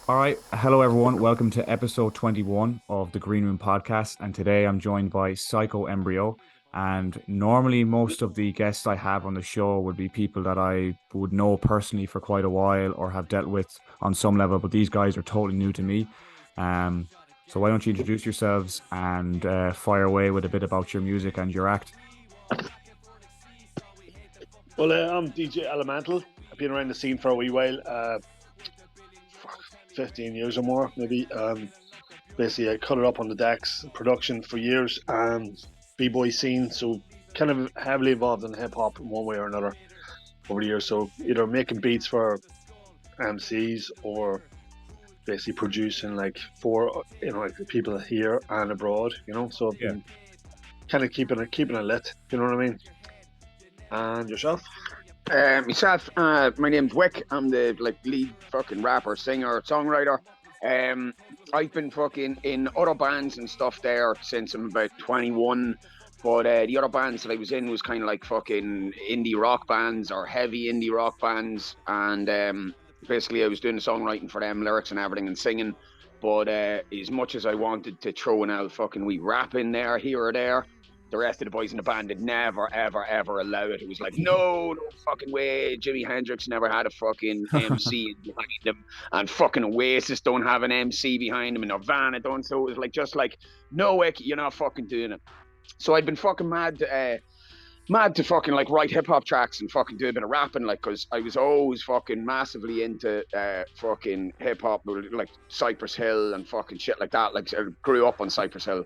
All right. Hello, everyone. Welcome to episode 21 of the Green Room podcast. And today I'm joined by Psycho Embryo. And normally, most of the guests I have on the show would be people that I would know personally for quite a while or have dealt with on some level. But these guys are totally new to me. Um, so, why don't you introduce yourselves and fire away with a bit about your music and your act? Well, I'm DJ Elemental. I've been around the scene for a wee while, 15 years or more, maybe. Basically, I cut it up on the decks, production for years, and b-boy scene. So, kind of heavily involved in hip hop in one way or another over the years. So, either making beats for MCs or basically producing like for like the people here and abroad. So I've Yeah. been kind of keeping it lit. You know what I mean? And yourself? Myself, my name's Wick. I'm the lead fucking rapper, singer, songwriter. Um, I've been fucking in other bands and stuff there since I'm about 21. But the other bands that I was in was kind of like fucking indie rock bands or heavy indie rock bands. And basically, I was doing the songwriting for them, lyrics and everything, and singing. But as much as I wanted to throw an old fucking wee rap in there, here or there, the rest of the boys in the band did never, ever, ever allow it. It was like, no, no fucking way. Jimi Hendrix never had a fucking MC behind him, and fucking Oasis don't have an MC behind him, and Nirvana don't. So it was like, just like, no way, you're not fucking doing it. So I'd been fucking mad to fucking like write hip hop tracks and fucking do a bit of rapping, like, because I was always fucking massively into fucking hip hop, like Cypress Hill and fucking shit like that. Like, I grew up on Cypress Hill.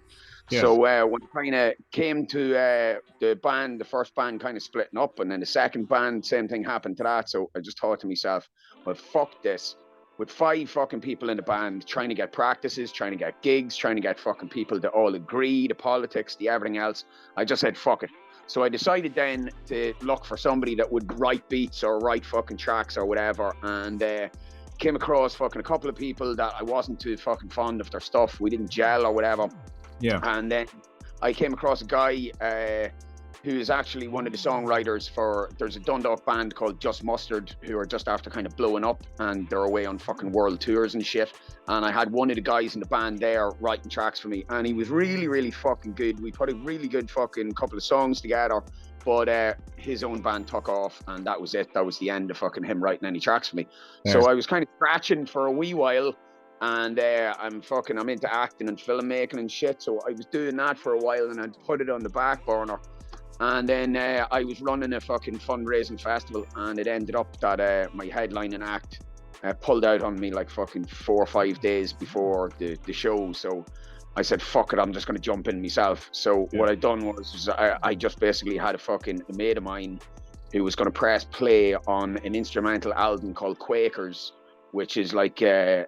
Yeah. So when it kind of came to the band, the first band kind of splitting up, and then the second band, same thing happened to that. So I just thought to myself, well, fuck this. With 5 fucking people in the band, trying to get practices, trying to get gigs, trying to get fucking people to all agree, the politics, the everything else, I just said, fuck it. So I decided then to look for somebody that would write beats or write fucking tracks or whatever, and came across fucking a couple of people that I wasn't too fucking fond of their stuff. We didn't gel or whatever. Yeah. And then I came across a guy who is actually one of the songwriters for, there's a Dundalk band called Just Mustard, who are just after kind of blowing up, and they're away on fucking world tours and shit. And I had one of the guys in the band there writing tracks for me, and he was really, really fucking good. We put a really good fucking couple of songs together, but his own band took off, and that was it. That was the end of fucking him writing any tracks for me. Yeah. So I was kind of scratching for a wee while, and I'm into acting and filmmaking and shit. So I was doing that for a while, and I'd put it on the back burner. And then I was running a fucking fundraising festival, and it ended up that my headlining act pulled out on me like fucking 4 or 5 days before the show. So I said, fuck it, I'm just going to jump in myself. So what I done was I just basically had a mate of mine who was going to press play on an instrumental album called Quakers, which is like a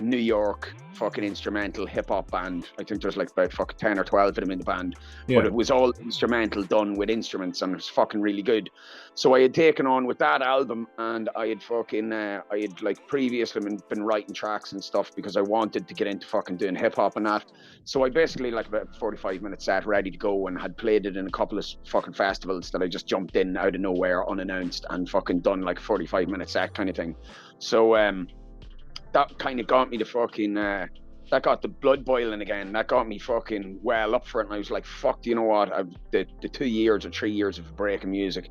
New York fucking instrumental hip hop band. I think there's like about fucking 10 or 12 of them in the band, but it was all instrumental done with instruments, and it was fucking really good. So I had taken on with that album, and I had like previously been writing tracks and stuff because I wanted to get into fucking doing hip hop and that. So I basically like about 45 minute set ready to go, and had played it in a couple of fucking festivals that I just jumped in out of nowhere unannounced and fucking done like 45 minute set kind of thing. So that kind of got me the fucking that got the blood boiling again. That got me fucking well up for it, and I was like, fuck, you know what, the 2 years or 3 years of breaking music,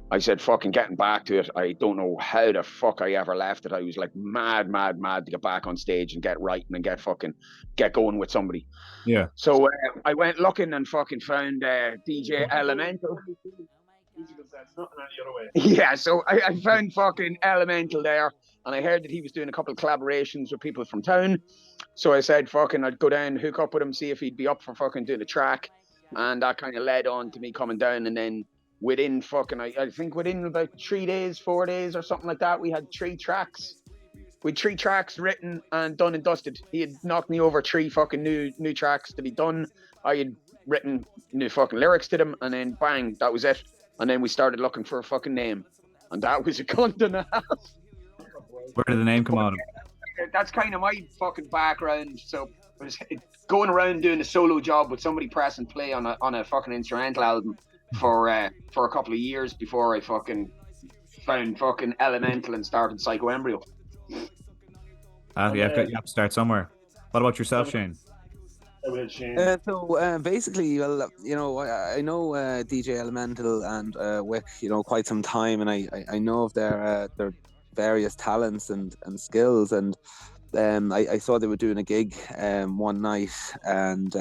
I said, fucking getting back to it. I don't know how the fuck I ever left it. I was like mad to get back on stage and get writing and get going with somebody. Yeah. So I went looking and fucking found DJ Elemental. Yeah, so I found fucking Elemental there, and I heard that he was doing a couple of collaborations with people from town. So I said, fucking, I'd go down, hook up with him, see if he'd be up for fucking doing a track. And that kind of led on to me coming down, and then within fucking, I think within about 3 days, 4 days or something like that, we had 3 tracks. We had 3 tracks written and done and dusted. He had knocked me over 3 fucking new tracks to be done. I had written new fucking lyrics to them, and then bang, that was it. And then we started looking for a fucking name, and that was a cunt and a half. Where did the name come out of? That's kind of my fucking background. So I was going around doing a solo job with somebody pressing play on a fucking instrumental album for a couple of years before I fucking found fucking Elemental and started Psycho Embryo. And You have to start somewhere. What about yourself, Shane? we had Shane. Basically, well, I know DJ Elemental and Wick, quite some time, and I know of their various talents and skills, and I saw they were doing a gig one night, and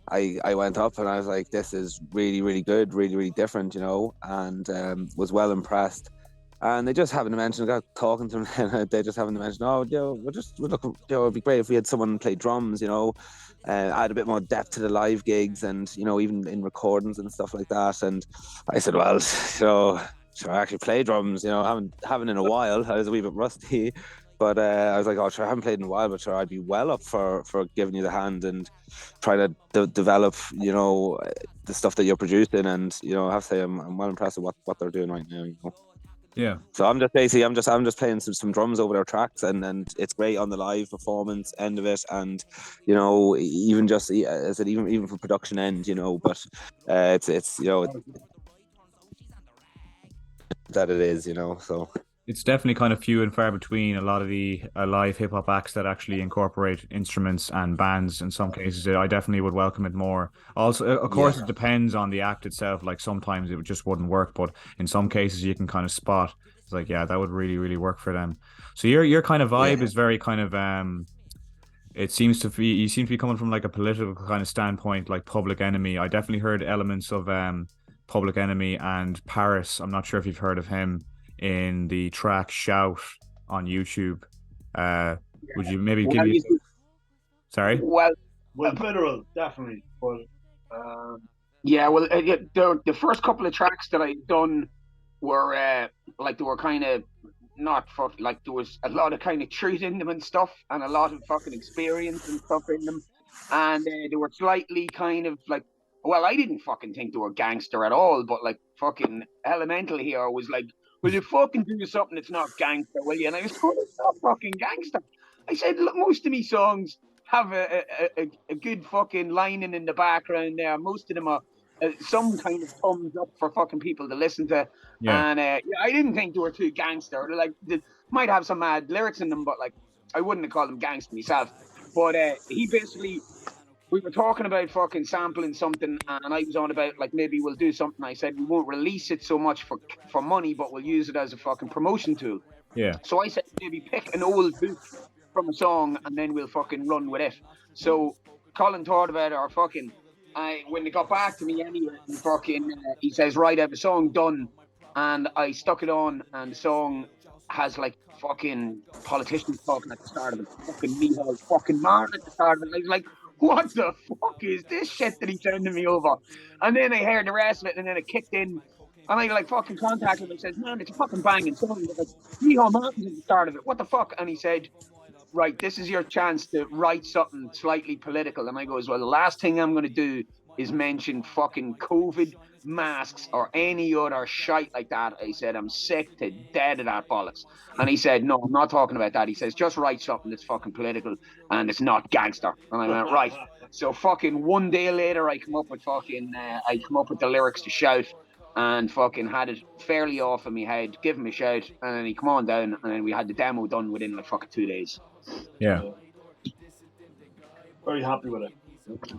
I went up and I was like, this is really, really good, really, really different, and was well impressed. And they just happened to mention, I got talking to them, and they just happened to mention, we're looking, it'd be great if we had someone play drums, add a bit more depth to the live gigs and, even in recordings and stuff like that. And I said, well, sure, I actually play drums, haven't in a while. I was a wee bit rusty. But I was like, oh, sure, I haven't played in a while, but sure, I'd be well up for giving you the hand and trying to develop, the stuff that you're producing. And, I have to say, I'm well impressed with what they're doing right now, Yeah. So I'm just playing some drums over their tracks, and it's great on the live performance end of it, and even just as it even for production end, but it's that it is, so. It's definitely kind of few and far between a lot of the live hip hop acts that actually incorporate instruments and bands. In some cases, I definitely would welcome it more. Also, of course, it depends on the act itself. Like sometimes it just wouldn't work, but in some cases you can kind of spot. It's like, yeah, that would really, really work for them. So your kind of vibe is very kind of it seems to be you seem to be coming from like a political kind of standpoint, like Public Enemy. I definitely heard elements of Public Enemy and Paris. I'm not sure if you've heard of him in the track Shout on YouTube. Would you maybe give me sorry? Well, Federal, definitely. But the first couple of tracks that I done were they were kind of not fucking, like there was a lot of kind of truth in them and stuff, and a lot of fucking experience and stuff in them, and they were slightly kind of like, well, I didn't fucking think they were gangster at all, but like fucking Elemental here was like, will you fucking do something that's not gangster, will you? And I was going, it's not fucking gangster. I said, look, most of me songs have a good fucking lining in the background there. Most of them are some kind of thumbs up for fucking people to listen to. Yeah. And I didn't think they were too gangster. They're like, they might have some mad lyrics in them, but like, I wouldn't have called them gangster myself. But he basically, we were talking about fucking sampling something, and I was on about like maybe we'll do something. I said we won't release it so much for money, but we'll use it as a fucking promotion tool. Yeah. So I said maybe pick an old book from a song, and then we'll fucking run with it. So Colin thought about it, or fucking, when they got back to me anyway, and fucking, he says, right, I have a song done, and I stuck it on, and the song has like fucking politicians talking at the start of it, fucking Michal fucking Martin at the start of it. And I was like, what the fuck is this shit that he's sending me over? And then I heard the rest of it, and then it kicked in, and I like fucking contacted him and says, man, it's a fucking banging song. Like, Michal Martin's at the start of it. What the fuck? And he said, right, this is your chance to write something slightly political. And I goes, well, the last thing I'm going to do is mention fucking COVID masks or any other shite like that. I said, I'm sick to death of that bollocks. And he said, no, I'm not talking about that. He says, just write something that's fucking political and it's not gangster. And I went, right. So fucking one day later, I come up with the lyrics to Shout, and fucking had it fairly off in my head, give him a shout, and then he come on down, and then we had the demo done within like fucking 2 days. Yeah. Very happy with it.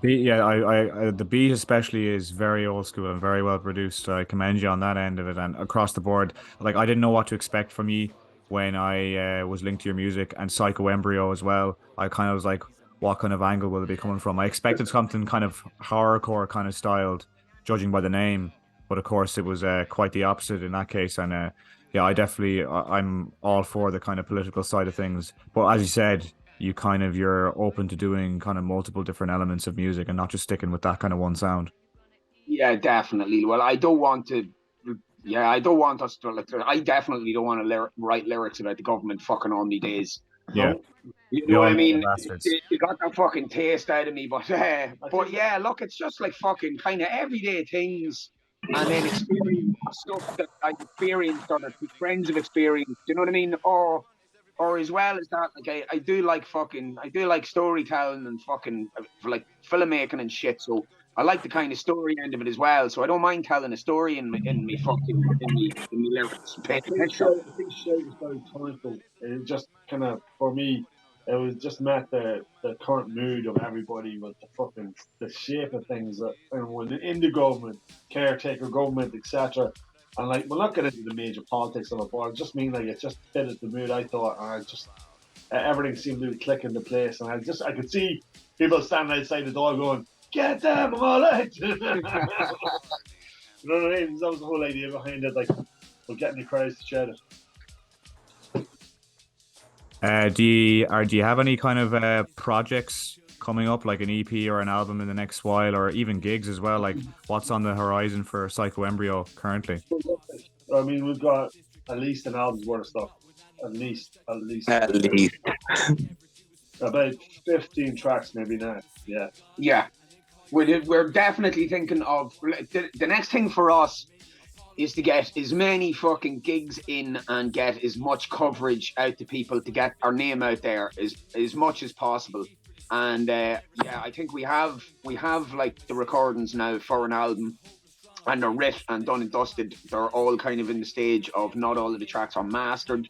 The beat especially is very old school and very well produced. I commend you on that end of it, and across the board. Like I didn't know what to expect from you when I was linked to your music, and Psycho Embryo as well. I kind of was like, what kind of angle will it be coming from? I expected something kind of horrorcore kind of styled, judging by the name, but of course it was quite the opposite in that case. And I'm all for the kind of political side of things. But as you said, you're open to doing kind of multiple different elements of music and not just sticking with that kind of one sound. Yeah, definitely. Well, I don't want us to I definitely don't want to write lyrics about the government fucking on me days. Yeah. You know what I mean? You got that fucking taste out of me, but yeah, look, it's just like fucking kind of everyday things, and then experience stuff that I've experienced or that friends have experienced. You know what I mean? Or as well as that, like I do like storytelling and fucking like filmmaking and shit. So I like the kind of story end of it as well. So I don't mind telling a story in me lyrics. I think Shout is very timeful. It just kind of, for me, it was just met the current mood of everybody with the shape of things that when in the government, caretaker government, etc. And like, we'll not get into the major politics of it, but I just mean like it just fitted the mood. I thought, and I just everything seemed to click into place, and I could see people standing outside the door going, "Get them, all right." You know what I mean? That was the whole idea behind it, like we're getting the crowds to shout it. Do you have any kind of projects coming up, like an EP or an album in the next while, or even gigs as well? Like, what's on the horizon for Psycho Embryo currently? I mean, we've got at least an album's worth of stuff. At least. About 15 tracks, maybe now. Yeah. Yeah. We're definitely thinking of the next thing for us is to get as many fucking gigs in and get as much coverage out to people to get our name out there as much as possible. And I think we have like the recordings now for an album, and they're writ and done and dusted. They're all kind of in the stage of not all of the tracks are mastered,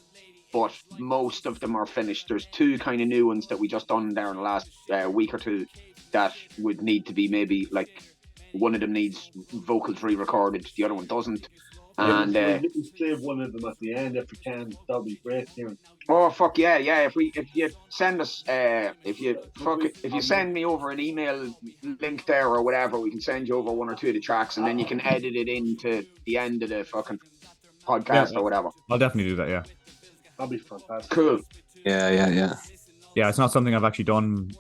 but most of them are finished. There's 2 kind of new ones that we just done there in the last week or 2 that would need to be maybe like one of them needs vocals re-recorded, the other one doesn't. And save one of them at the end if we can. That'll be great, Kieran. Oh fuck yeah! If you send us if you send me over an email link there or whatever, we can send you over 1 or 2 of the tracks, and then you can edit it into the end of the fucking podcast or whatever. I'll definitely do that. Yeah, that'll be fantastic. Cool. Yeah, it's not something I've actually done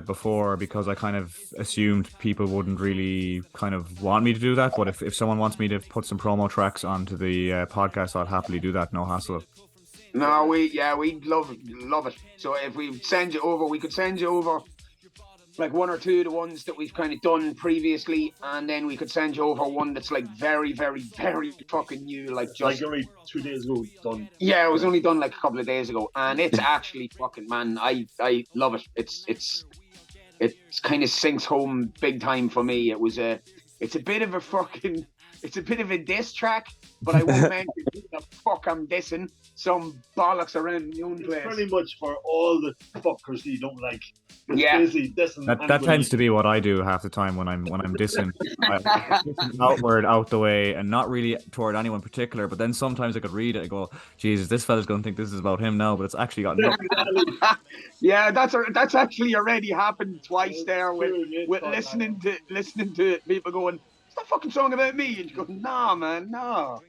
before, because I kind of assumed people wouldn't really kind of want me to do that. But if someone wants me to put some promo tracks onto the podcast, I'll happily do that, no hassle. No, we love it. So if we send you over, we could send you over like 1 or 2 of the ones that we've kind of done previously, and then we could send you over one that's like very, very, very fucking new, like just like only 2 days ago done. Yeah, it was only done like a couple of days ago, and it's actually fucking, man, I love it. It's kind of sinks home big time for me. It's a bit of a diss track, but I won't mention who the fuck I'm dissing. Some bollocks around my own place. Pretty much for all the fuckers you don't like. Yeah, that tends to be what I do half the time when I'm dissing. Dissing outward, out the way, and not really toward anyone particular. But then sometimes I could read it and go, "Jesus, this fella's gonna think this is about him now," but it's actually got nothing. Yeah, that's actually already happened twice there with listening to people going, "It's that fucking song about me," and you go, "Nah, man, nah."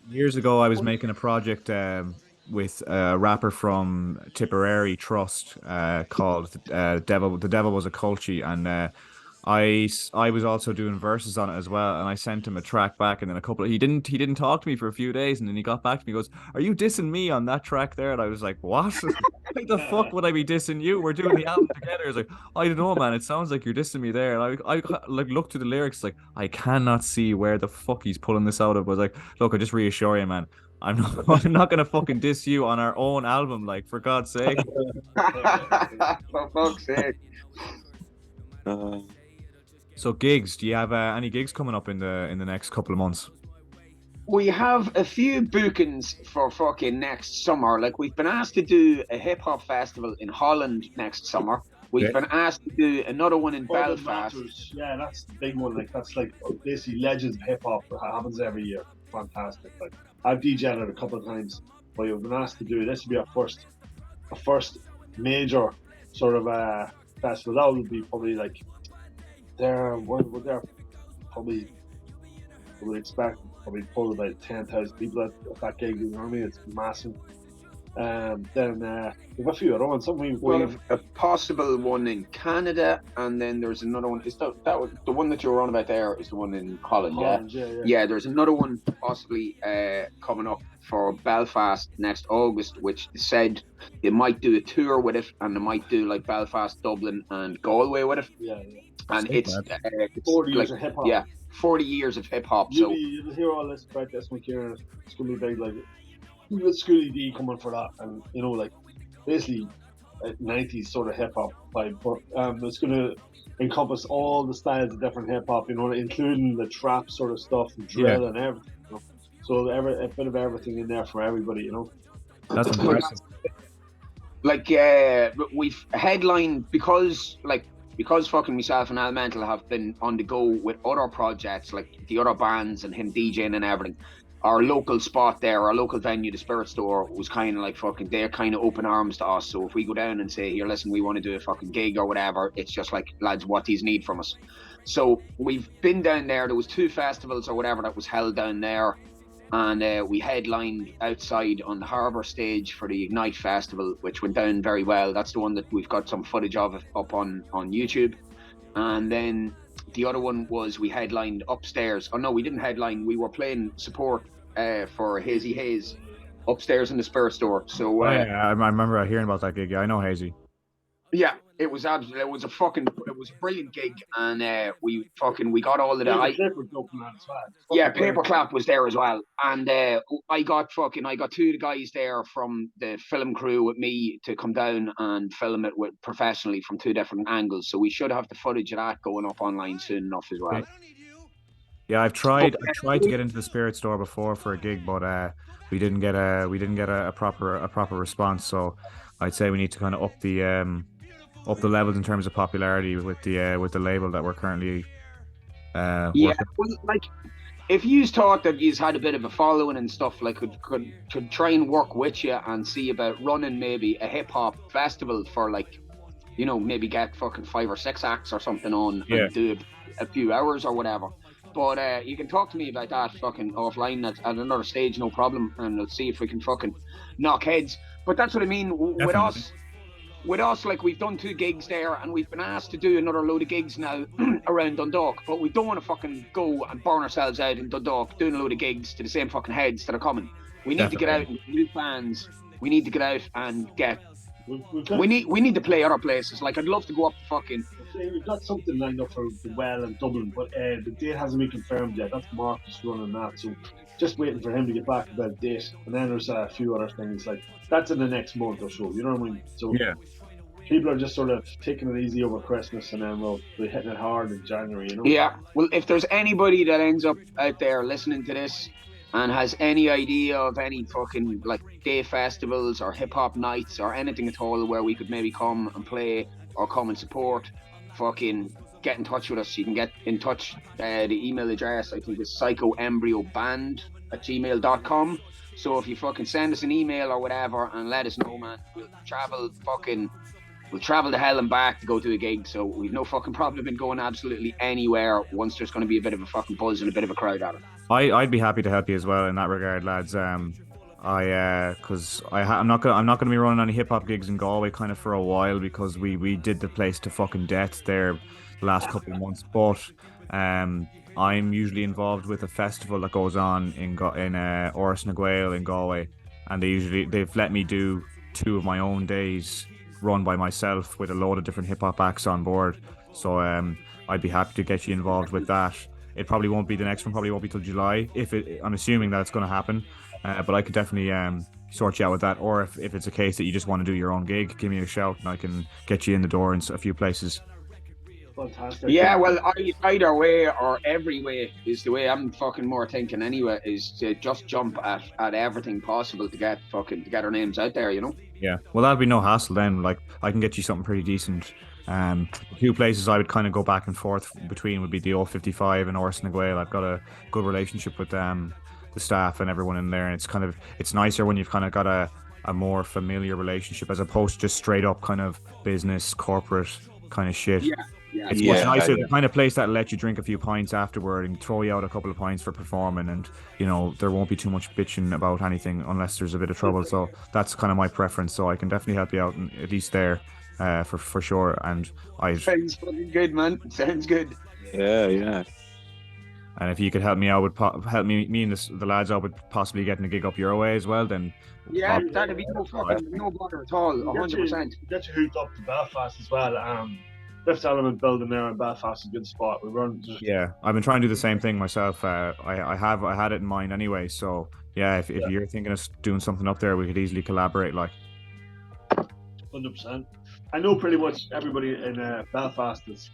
Years ago, I was making a project with a rapper from Tipperary Trust called Devil. The Devil Was a Culture, and I was also doing verses on it as well. And I sent him a track back, and then he didn't talk to me for a few days, and then he got back to me. He goes, "Are you dissing me on that track there?" And I was like, "What? Why the fuck would I be dissing you? We're doing the album together." It's like, "I don't know, man. It sounds like you're dissing me there." And I like looked through the lyrics, like I cannot see where the fuck he's pulling this out of. I was like, "Look, I just reassure you, man. I'm not gonna fucking diss you on our own album, like, for God's sake." For fuck's sake. So gigs, do you have any gigs coming up in the next couple of months? We have a few bookings for fucking next summer. Like, we've been asked to do a hip hop festival in Holland next summer. We've been asked to do another one in Belfast. Yeah, that's the big one. Like, that's like basically Legends of Hip Hop that happens every year. Fantastic. Like, I've DJ'd it a couple of times, but we've been asked to do this. Will be our first major sort of festival. That would be probably like they're probably I would expect probably pull about 10,000 people at that gig. You know what I mean? It's massive. Then we've a few other ones. We've a possible one in Canada, and then there's another one. Is that the one that you were on about there? Is the one in Holland? Yeah. There's another one possibly coming up for Belfast next August, which said they might do a tour with it, and they might do like Belfast, Dublin, and Galway with it. Yeah. And it's 40 years of hip hop. Yeah, 40 years of hip hop. So you'll hear all this about this one, Kieran. It's gonna be big, like. With Schoolie D coming for that, and you know, like basically 90s sort of hip hop vibe, but it's going to encompass all the styles of different hip hop, you know, including the trap sort of stuff, and drill and everything. You know? So a bit of everything in there for everybody, you know. That's impressive. Like we've headlined because fucking myself and Elemental have been on the go with other projects, like the other bands and him DJing and everything. Our local spot there, our local venue, the Spirit Store, was kind of like fucking, they're kind of open arms to us. So if we go down and say, here, listen, we want to do a fucking gig or whatever, it's just like, lads, what these need from us. So we've been down there. There was 2 festivals or whatever that was held down there. And we headlined outside on the harbour stage for the Ignite Festival, which went down very well. That's the one that we've got some footage of up on YouTube. And then the other one was we headlined upstairs. Oh no, we didn't headline. We were playing support for Hazy Haze upstairs in the Spirit Store. So I remember hearing about that gig. Yeah, I know Hazy. Yeah, it was a brilliant gig, and we got all of the Paperclap was there as well, and I got 2 of the guys there from the film crew with me to come down and film it professionally from 2 different angles. So we should have the footage of that going up online soon enough as well. Yeah, I've tried to get into the Spirit Store before for a gig, but we didn't get a proper response. So I'd say we need to kind of up the levels in terms of popularity with the label that we're currently working. Well, like if you thought that you had a bit of a following and stuff, like could try and work with you and see about running maybe a hip hop festival for, like, you know, maybe get fucking 5 or 6 acts or something on and do a few hours or whatever. But you can talk to me about that fucking offline at another stage, no problem, and we'll see if we can fucking knock heads. But that's what I mean. With us, like, we've done 2 gigs there, and we've been asked to do another load of gigs now around Dundalk, but we don't want to fucking go and burn ourselves out in Dundalk doing a load of gigs to the same fucking heads that are coming. We need to get out and new fans. We need to get out and get. We need to play other places. Like, I'd love to go up to fucking. We've got something lined up for the Well in Dublin, but the date hasn't been confirmed yet. That's Marcus running that, so just waiting for him to get back about the date. And then there's a few other things, like that's in the next month or so. You know what I mean? So yeah, people are just sort of taking it easy over Christmas, and then we'll be hitting it hard in January. You know? Yeah. Well, if there's anybody that ends up out there listening to this and has any idea of any fucking, like, day festivals or hip hop nights or anything at all where we could maybe come and play or come and support, fucking get in touch with us. You can get in touch. The email address, I think, is psychoembryo@gmail.com. So if you fucking send us an email or whatever and let us know, man, we'll travel the hell and back to go to a gig. So we've no fucking problem in going absolutely anywhere once there's going to be a bit of a fucking buzz and a bit of a crowd at it. I'd be happy to help you as well in that regard, lads. Because I'm not gonna be running any hip hop gigs in Galway kind of for a while, because we did the place to fucking death there the last couple of months. But I'm usually involved with a festival that goes on in Oris na Gael in Galway, and they've let me do 2 of my own days run by myself with a load of different hip hop acts on board. So I'd be happy to get you involved with that. It probably won't be the next one. Probably won't be till July. I'm assuming that it's going to happen. But I could definitely sort you out with that. Or if it's a case that you just want to do your own gig, give me a shout and I can get you in the door in a few places. Fantastic. Yeah, well, either way or every way is the way I'm fucking more thinking anyway, is to just jump at everything possible to get our names out there, you know? Yeah. Well, that'd be no hassle then. Like, I can get you something pretty decent. A few places I would kind of go back and forth between would be the old 55 and Oris na Gael. I've got a good relationship with the staff and everyone in there, and it's nicer when you've kind of got a more familiar relationship as opposed to just straight up kind of business corporate kind of shit. It's much nicer, the kind of place that'll let you drink a few pints afterward and throw you out a couple of pints for performing, and you know there won't be too much bitching about anything unless there's a bit of trouble. So that's kind of my preference. So I can definitely help you out, at least there. For sure, and sounds fucking good, man. Sounds good. Yeah. And if you could help me out with help me and the lads out with possibly getting a gig up your way as well, then that'd be no bother at all. 100%. Get you hooked up to Belfast as well. Fifth Element building there in Belfast is a good spot. I've been trying to do the same thing myself. I had it in mind anyway. So yeah, if you're thinking of doing something up there, we could easily collaborate. Like 100%. I know pretty much everybody in Belfast is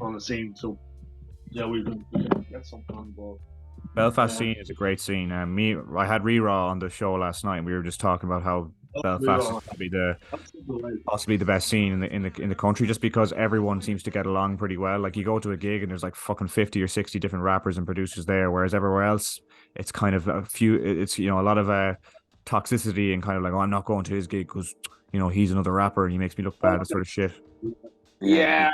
on the scene, so yeah, we can get something on board. Belfast scene is a great scene. I had Raw on the show last night, and we were just talking about how Belfast is probably possibly the best scene in the country, just because everyone seems to get along pretty well. Like you go to a gig and there's like fucking 50 or 60 different rappers and producers there, whereas everywhere else it's kind of a few. It's a lot of toxicity and kind of like, oh, I'm not going to his gig because he's another rapper and he makes me look bad, that sort of shit. Yeah,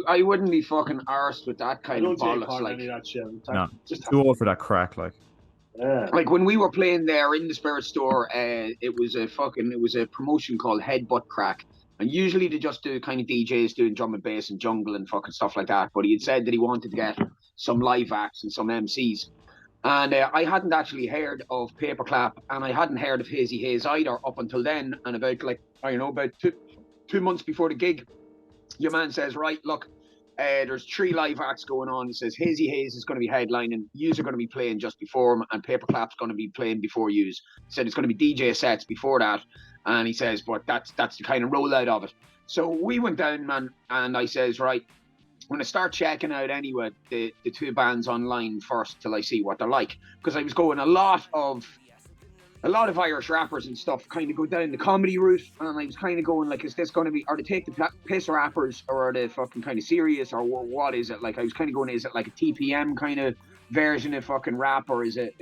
I wouldn't be fucking arsed with that kind of bollocks. Like, any of that shit. No, too old for that crack. Like, Yeah. like when we were playing there in the Spirit Store, it was a promotion called Headbutt Crack, and usually they just do kind of DJs doing drum and bass and jungle and fucking stuff like that. But he had said that he wanted to get some live acts and some MCs, and I hadn't actually heard of Paperclap, and I hadn't heard of Hazy Haze either up until then. And about about 2 months before the gig, your man says, right, look, there's 3 live acts going on. He says Hazy Haze is going to be headlining, yous are going to be playing just before him, and Paperclap's going to be playing before yous. He said it's going to be DJ sets before that, and he says, but that's the kind of rollout of it. So we went down, man, and I says, right, I'm going to start checking out anyway the 2 bands online first till I see what they're like, because I was going a lot of Irish rappers and stuff kind of go down the comedy route, and I was kind of going like, is this going to be, are they take the piss rappers, or are they fucking kind of serious, or what is it? Like, I was kind of going, is it like a TPM kind of version of fucking rap, or is it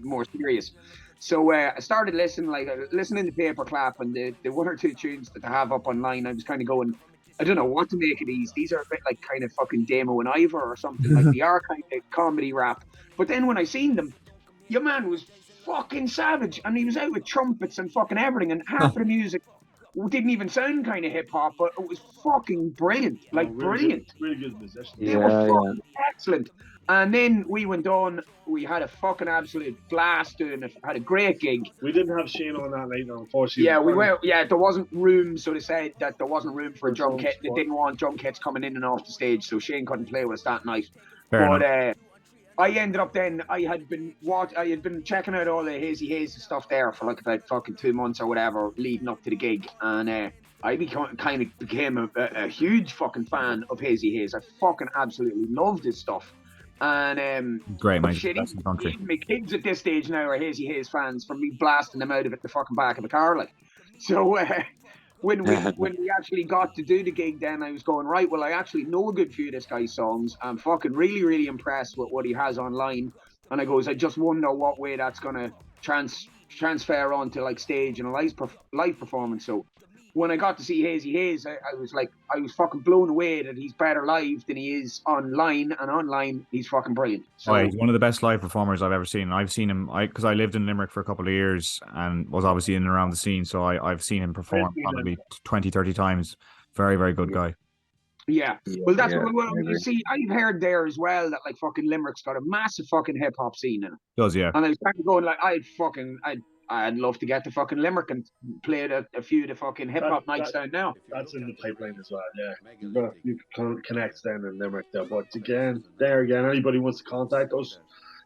more serious? So I started listening to Paperclap, and the 1 or 2 tunes that they have up online, I was kind of going, I don't know what to make of these. These are a bit like kind of fucking Damo and Ivor or something. Like they are kind of comedy rap. But then when I seen them, your man was fucking savage, and he was out with trumpets and fucking everything, and half of the music didn't even sound kind of hip hop, but it was fucking brilliant, like brilliant. Really good musician. They were fucking excellent. And then we went on. We had a fucking absolute blast doing it. Had a great gig. We didn't have Shane on that night, unfortunately. Yeah, we were. Yeah, there wasn't room, so they said that there wasn't room for a drum kit. They didn't want drum kits coming in and off the stage, so Shane couldn't play with us that night. I ended up then, I had been checking out all the Hazy Haze stuff there for like about fucking 2 months or whatever leading up to the gig, and I became a huge fucking fan of Hazy Haze. I fucking absolutely loved his stuff. And great, mate. Shit, even my kids at this stage now are Hazy Haze fans from me blasting them out of it the fucking back of the car, like. So when we actually got to do the gig, then I was going, right, well, I actually know a good few of this guy's songs. I'm fucking really, really impressed with what he has online. And I goes, I just wonder what way that's gonna transfer onto like stage and a live performance. So when I got to see Hazy Haze, I was fucking blown away that he's better live than he is online, and online he's fucking brilliant. So he's one of the best live performers I've ever seen. I've seen him, because I lived in Limerick for a couple of years and was obviously in and around the scene, so I've seen him perform probably 20, 30 times. Very, very good guy. Yeah. Well, that's what you see. I've heard there as well that like fucking Limerick's got a massive fucking hip hop scene in it. Does, yeah. And I was kind of going like, I'd love to get to fucking Limerick and play a few of the fucking hip hop nights down now. That's in the pipeline as well, yeah. You can connect down in Limerick there. But again, anybody wants to contact us,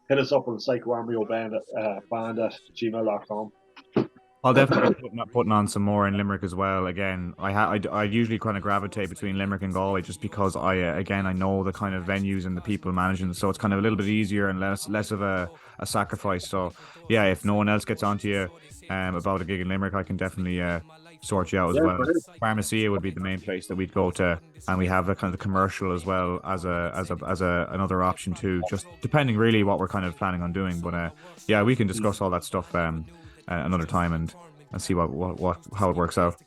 hit us up on Psycho Embryo band at gmail.com. I'll definitely be putting on some more in Limerick as well. Again, I usually kind of gravitate between Limerick and Galway just because I know the kind of venues and the people managing, so it's kind of a little bit easier and less of a sacrifice. So yeah, if no one else gets onto you about a gig in Limerick, I can definitely sort you out as well. Pharmacia would be the main place that we'd go to, and we have a kind of the commercial as well as another option too, just depending really what we're kind of planning on doing. But yeah, we can discuss all that stuff another time and see how it works out.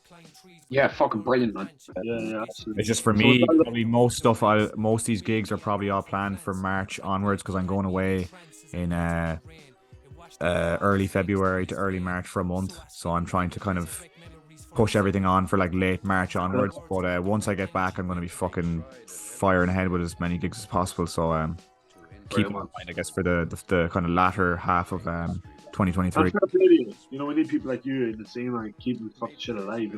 Yeah, fucking brilliant, man. Yeah, absolutely. It's just for me, probably most of these gigs are probably all planned for March onwards, because I'm going away in early February to early March for a month, so I'm trying to kind of push everything on for like late March onwards. But once I get back, I'm going to be fucking firing ahead with as many gigs as possible. So keep in mind, I guess, for the kind of latter half of 2023. We need people like you in the scene, like keeping the fucking shit alive,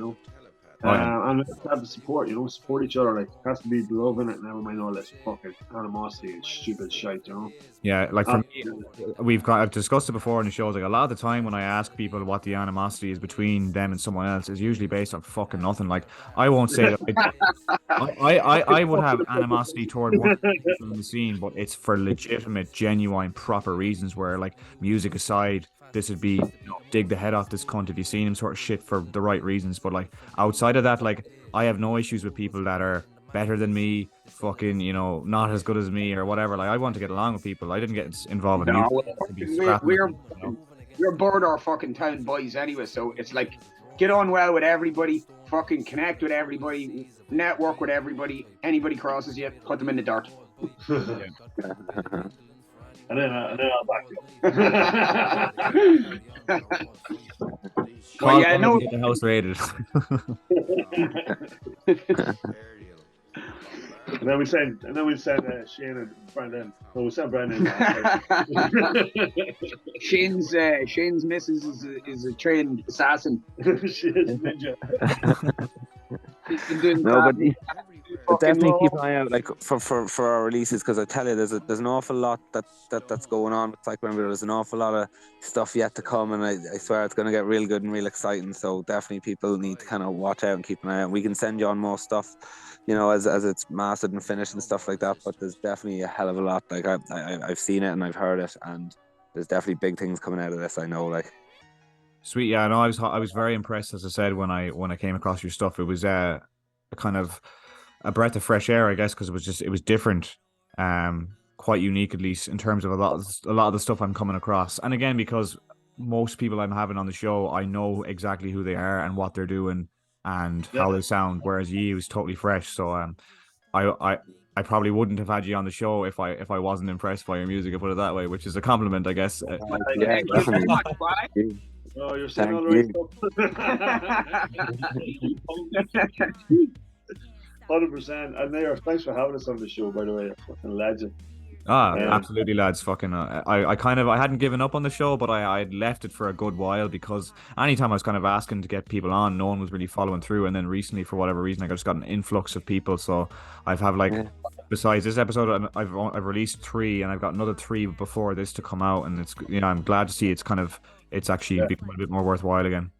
Oh, yeah. And let's have the support, support each other. Like, it has to be love in it, never mind all this fucking animosity and stupid shit, Yeah, like for me, Absolutely. I've discussed it before in the shows. Like a lot of the time when I ask people what the animosity is between them and someone else is usually based on fucking nothing. Like I won't say that I would have animosity toward one of the people in the scene, but it's for legitimate, genuine, proper reasons where like music aside, this would be, dig the head off this cunt if you seen him sort of shit for the right reasons. But like outside of that, like I have no issues with people that are better than me, fucking, not as good as me or whatever. Like I want to get along with people. I didn't get involved with No, music to be scrapping with people. we're border fucking town boys anyway, so it's like get on well with everybody, fucking connect with everybody, network with everybody. Anybody crosses you, put them in the dirt. And then I'll back you up. Call yeah, them no. to get the house raided. And then we send Shane and Brendan. No, we sent Brendan. Shane's missus is a trained assassin. She is ninja. He's been doing No, but fucking definitely law. keep an eye out, like for our releases, because I tell you, there's an awful lot that's going on with Psycho Embryo. There's an awful lot of stuff yet to come, and I swear it's going to get real good and real exciting. So definitely people need to kind of watch out and keep an eye out. We can send you on more stuff, as it's mastered and finished and stuff like that. But there's definitely a hell of a lot. Like I've seen it and I've heard it, and there's definitely big things coming out of this. I know, like. Sweet, yeah. No, I was very impressed, as I said, when I came across your stuff. It was a kind of a breath of fresh air, I guess, because it was different, quite unique, at least in terms of a lot of the stuff I'm coming across. And again, because most people I'm having on the show, I know exactly who they are and what they're doing and how they sound, whereas ye was totally fresh. So I probably wouldn't have had you on the show if I wasn't impressed by your music, I put it that way, which is a compllement, I guess. Yeah, definitely. Oh, you're saying all the right stuff. 100%. And Mayor, thanks for having us on the show, by the way. Fucking legend. Absolutely, lads. Fucking, I hadn't given up on the show, but I had left it for a good while because anytime I was kind of asking to get people on, no one was really following through. And then recently, for whatever reason, I just got an influx of people. So besides this episode, I've released 3, and I've got another 3 before this to come out. And it's, I'm glad to see it's actually becoming a bit more worthwhile again.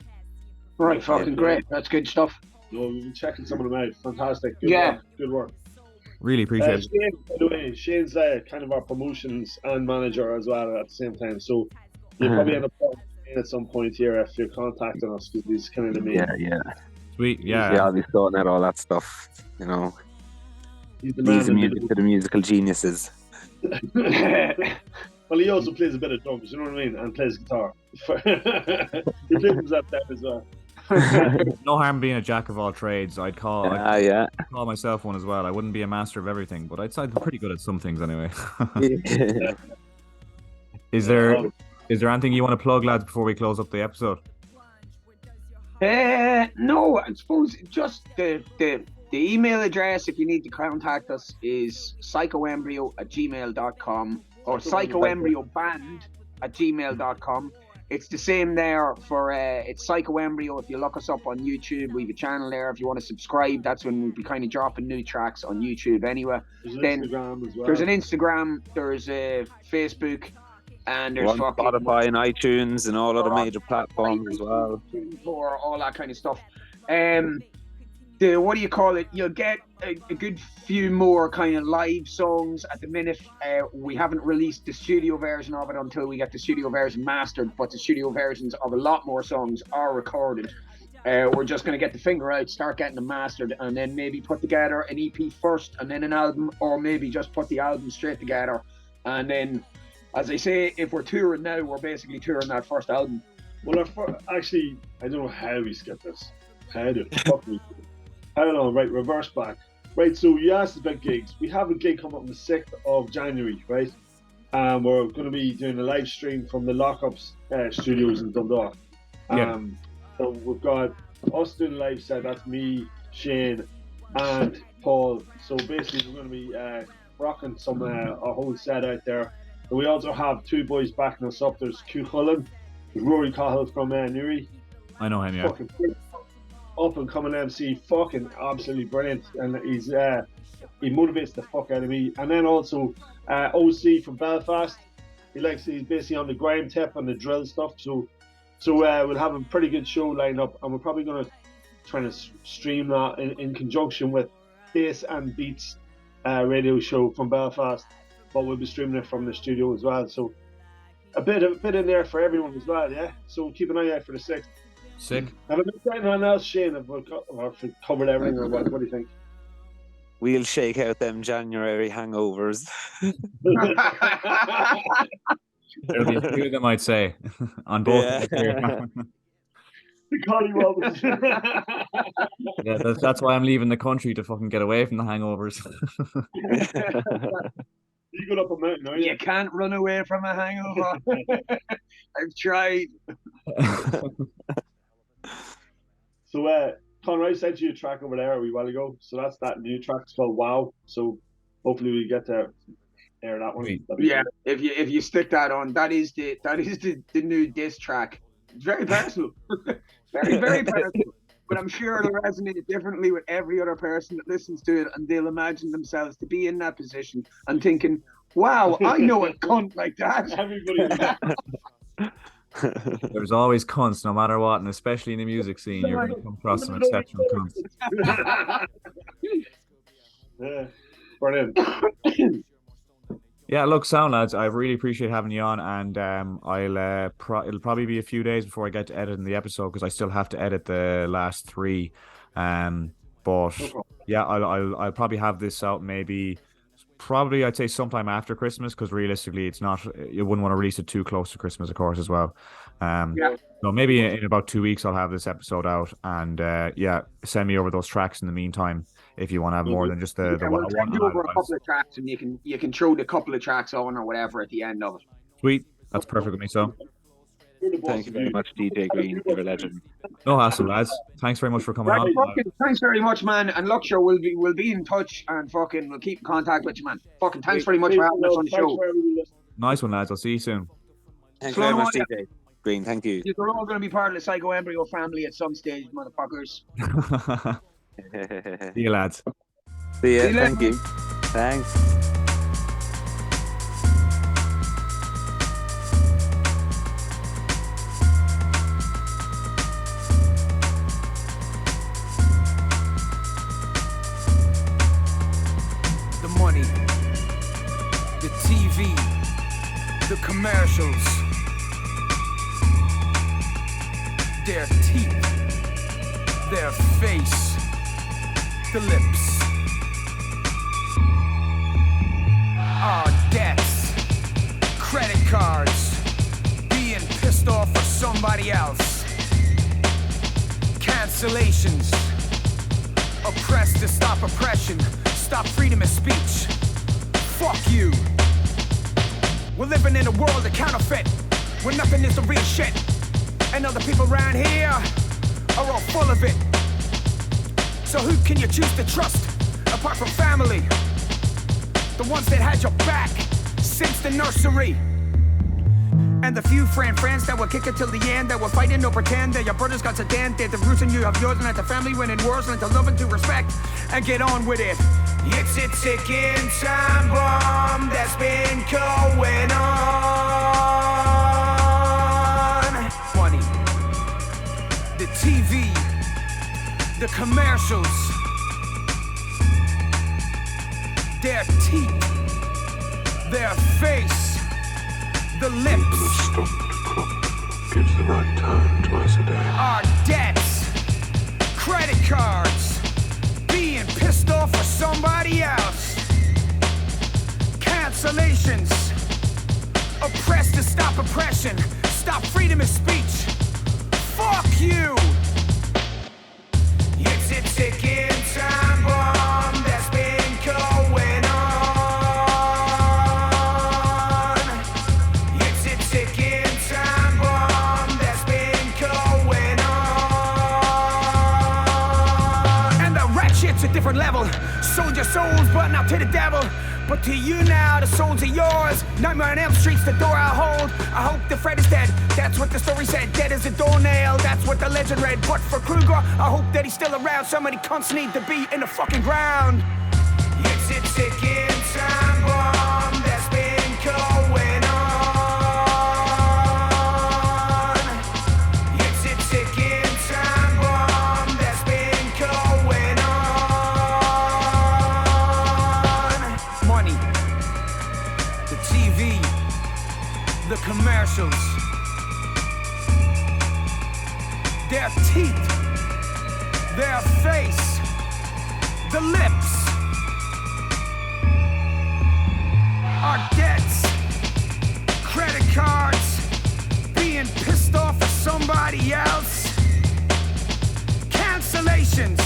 Right, fucking great. That's good stuff. No, we've been checking some of them out. Fantastic. Good work. Really appreciate it. Shane, by the way, Shane's kind of our promotions and manager as well at the same time. So you'll probably end up talking to Shane at some point here if you're contacting us, because he's kind of the main. Yeah. Sweet, yeah. Yeah, I'll be sorting out all that stuff. He's the man. Leaves the music to the musical geniuses. Well, he also plays a bit of drums, you know what I mean, and plays guitar. He plays himself down as well. No harm being a jack of all trades. I'd call myself one as well. I wouldn't be a master of everything, but I'd say I'm pretty good at some things anyway. Is there anything you want to plug, lads, before we close up the episode? No, I suppose just the email address if you need to contact us is psychoembryo@gmail.com or psychoembryoband@gmail.com. It's the same there for it's Psycho Embryo. If you look us up on YouTube, we have a channel there. If you want to subscribe, that's when we'll be kind of dropping new tracks on YouTube anyway. There's an Instagram as well. There's an Instagram, there's a Facebook, and there's fucking Spotify and iTunes and all other major platforms as well. For all that kind of stuff. What do you call it? You'll get a good few more kind of live songs at the minute. We haven't released the studio version of it until we get the studio version mastered, but the studio versions of a lot more songs are recorded. We're just going to get the finger out, start getting them mastered, and then maybe put together an EP first and then an album, or maybe just put the album straight together. And then, as I say, if we're touring now, we're basically touring that first album. Well, actually, I don't know how we skipped this. How the fuck we Hold on, right, reverse back. Right, so you asked about gigs. We have a gig coming up on the 6th of January, right? We're going to be doing a live stream from the Lockups studios in Dundalk. So we've got us doing a live set. That's me, Shane, and Paul. So basically, we're going to be rocking a whole set out there. And we also have 2 boys backing us up. There's Q Cullen, there's Rory Cahill from Newry. I know him, yeah. up and coming MC, fucking absolutely brilliant, and he motivates the fuck out of me. And then also OC from Belfast, he's basically on the grime tip and the drill stuff. So we'll have a pretty good show lined up, and we're probably going to try to stream that in conjunction with Bass and Beats radio show from Belfast, but we'll be streaming it from the studio as well. So a bit in there for everyone as well, yeah. So keep an eye out for the 6th. Sick. Have I been saying anything else, Shane? Have we covered everything, or what do you think? We'll shake out them January hangovers. There'll be a few of them, I'd say, on both. Yeah. The Collie Robbins. Yeah, that's why I'm leaving the country, to fucking get away from the hangovers. You go up a mountain, are you? You can't run away from a hangover. I've tried. So, Conor, I sent you a track over there a wee while ago. So that's that new track. It's called Wow. So hopefully we get to air that one. Yeah, if you stick that on, that is the new diss track. It's very personal. Very, very personal. But I'm sure it'll resonate differently with every other person that listens to it, and they'll imagine themselves to be in that position and thinking, wow, I know a cunt like that. Everybody. There's always cunts, no matter what, and especially in the music scene, you're going to come across some exceptional cunts. Yeah, brilliant. Yeah, look, sound lads, I really appreciate having you on, and it'll probably be a few days before I get to editing the episode, because I still have to edit the last 3. But yeah, I'll probably have this out probably I'd say sometime after Christmas, because realistically you wouldn't want to release it too close to Christmas, of course, as well. So maybe in about 2 weeks I'll have this episode out, and send me over those tracks in the meantime if you want to have more than just the we'll send you over a couple of tracks, and you can throw the couple of tracks on or whatever at the end of it. Sweet, that's perfect with me. So thank you very much, DJ Green. You're a legend. No hassle, lads. Thanks very much for coming on. Thanks very much, man. And look, sure, we'll be in touch, and fucking we'll keep in contact with you, man. Fucking thanks very much for having us on the show. Nice one, lads. I'll see you soon. Thanks very much, DJ Green. Thank you. You're all going to be part of the Psycho Embryo family at some stage, motherfuckers. See you, lads. See ya. Thank you. Thanks. The money, the TV, the commercials, their teeth, their face, the lips, our debts, credit cards, being pissed off for somebody else, cancellations, oppressed to stop oppression, stop freedom of speech. Fuck you. We're living in a world of counterfeit, where nothing is the real shit, and other people around here are all full of it. So who can you choose to trust, apart from family? The ones that had your back since the nursery. And the few friends that will kick it till the end, that will fight and no pretend that your brothers got to dent. They're the roots and you have yours, and let the family win in wars, and let the love and to respect, and get on with it. It's a ticking time bomb that's been going on. Money, the TV, the commercials, their teeth, their face, the lips, Stop the clock. Gives the right time twice a day. our debts, credit cards, being pissed off for somebody else, cancellations, oppressed to stop oppression, stop freedom of speech. Fuck you! It's a ticking time bomb that's been going on. It's a ticking time bomb that's been going on. And the ratchet's a different level. Sold your souls, but not to the devil. But to you now, the souls are yours. Nightmare on Elm Street's the door I hold. I hope the Fred is dead. That's what the story said. Dead as a doornail. That's what the legend read. But for Kruger, I hope that he's still around. Somebody cunts need to be in the fucking ground. It's a ticking time bomb that's been going on. It's a ticking time bomb that's been going on. Money, the TV, the commercials, their teeth, their face, the lips, our debts, credit cards, being pissed off at somebody else, cancellations,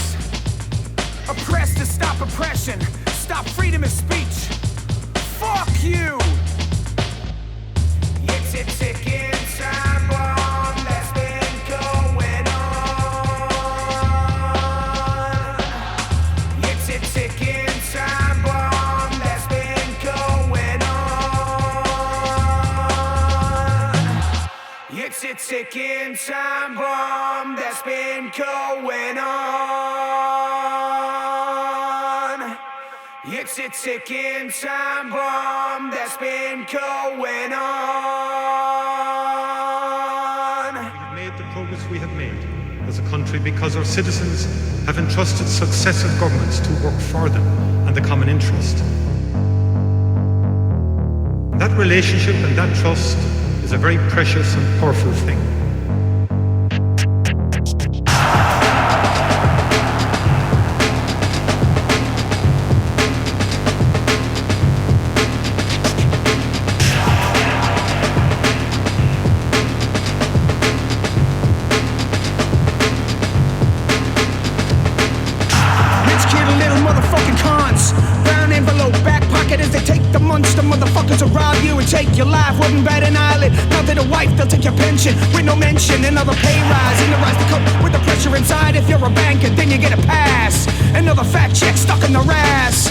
oppressed to stop oppression, stop freedom of speech. Fuck you! It's a ticking time bomb that's been going on. It's a ticking time bomb that's been going on. It's a ticking time bomb that's been going on. It's a ticking time bomb that's been going on. We have made the progress we have made as a country because our citizens have entrusted successive governments to work for them and the common interest. That relationship and that trust is a very precious and powerful thing. Rich kid and little motherfucking cons. Brown envelope, back pocket as they take the monster motherfuckers to rob you and take your life. Wouldn't bat an eyelid. Now to the wife, they'll take your pension with no mention. Another pay rise in the rise to cope with the pressure inside. If you're a banker, then you get a pass. Another fat check stuck in the ass.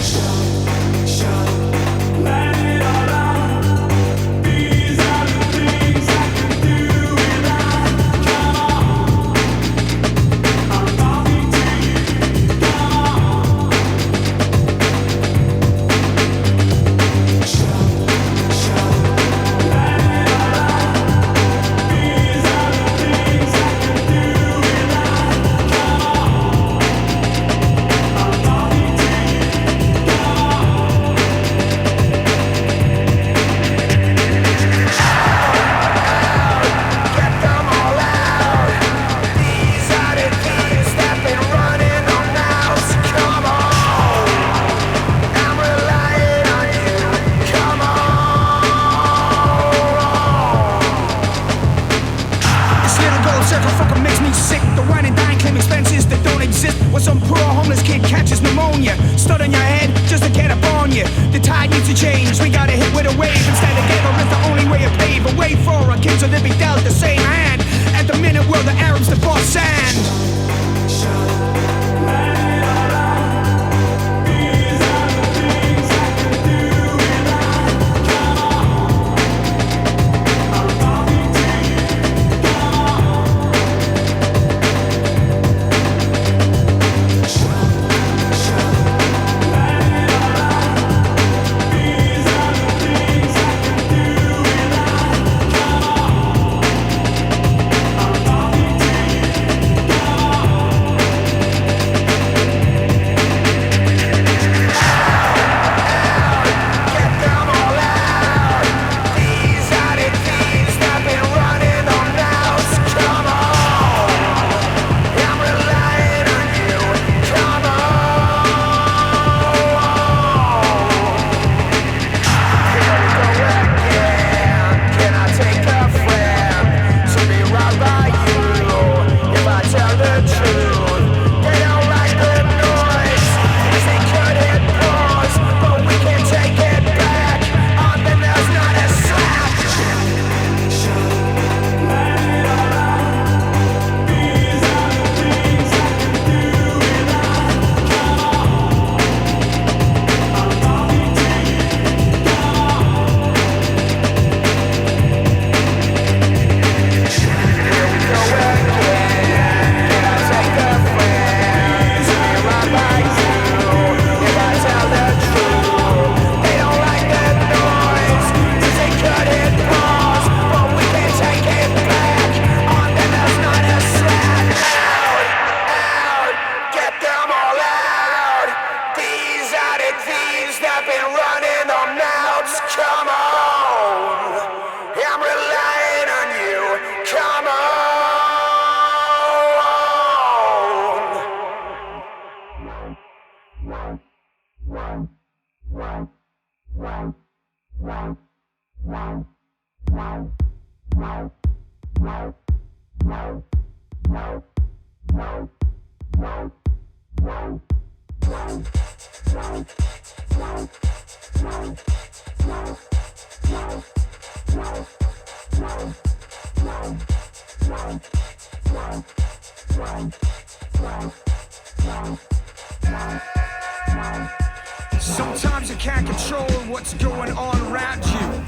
Sometimes you can't control what's going on around you.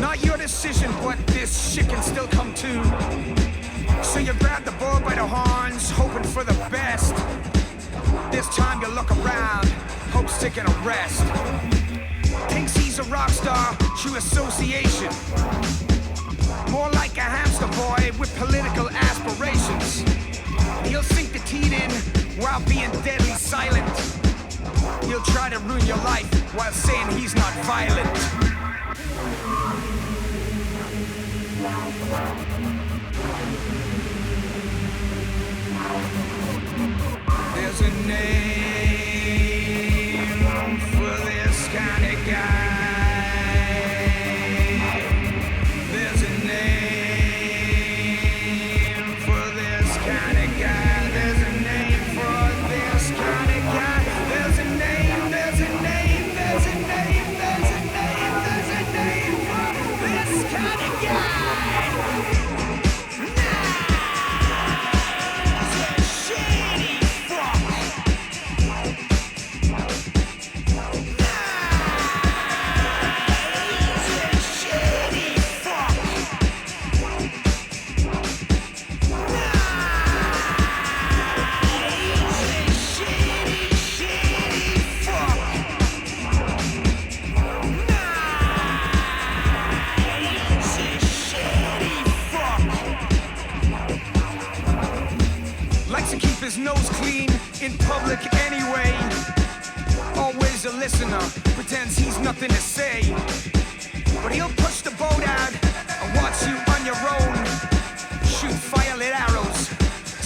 Not your decision, but this shit can still come to. So you grab the bull by the horns, hoping for the best. This time you look around, hope's taking a rest. Thinks he's a rock star through association. More like a hamster boy with political aspirations. He'll sink the teeth in while being deadly silent. He'll try to ruin your life while saying he's not violent. There's a name for this kind of guy. There's a name for this kind of guy. There's a name for this kind of guy. There's a name, there's a name, there's a name, there's a name, there's a name for this kind of guy. His nose clean in public anyway. Always a listener, pretends he's nothing to say. But he'll push the boat out and watch you on your own. Shoot firelit arrows,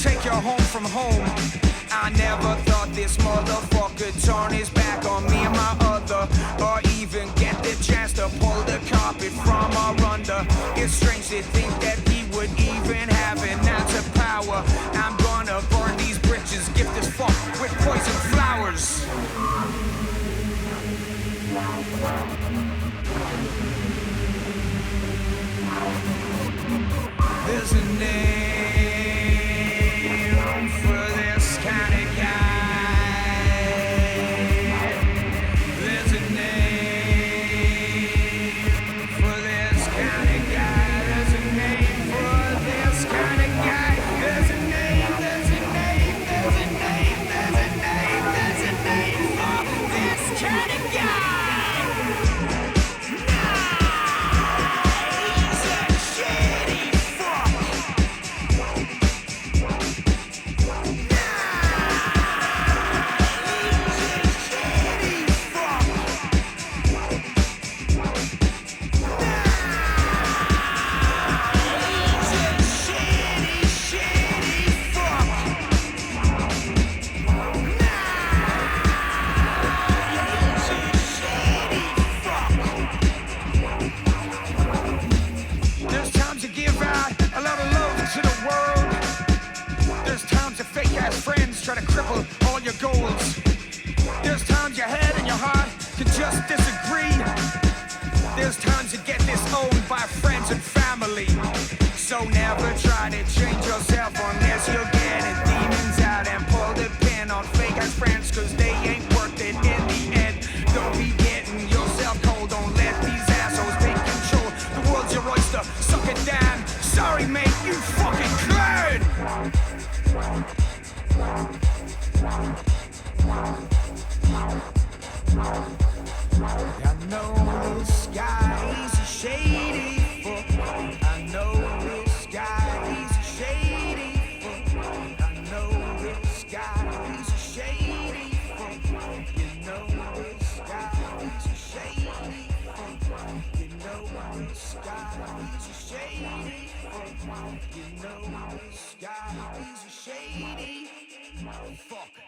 take you home from home. I never thought this motherfucker turn his back on me and my other, or even get the chance to pull the carpet from our under. It's strange to think that he would even have an ounce of power. I'm gonna burn these bridges, gift this fuck with poison flowers. There's a name for this kind of guy. There's a name for this kind of guy. There's a name for this kind of guy. There's a name, there's a name, there's a name, there's a name, there's a name for this kind of guy. Try to cripple all your goals. There's times your head and your heart can just disagree. There's times you get disowned by friends and family. So never try to change yourself unless you're getting demons out and pull the pin on fake ass friends, cause they ain't worth it in the end. Don't be getting yourself cold, don't let these assholes take control. The world's your oyster, suck it down. Sorry mate, you fucking clown. I know this guy's a shady fuck. I know this guy's a shady fuck. I know this guy's a shady fuck. You know this guy's a shady fuck. You know this guy's a shady fuck. You know this guy's a shady fuck.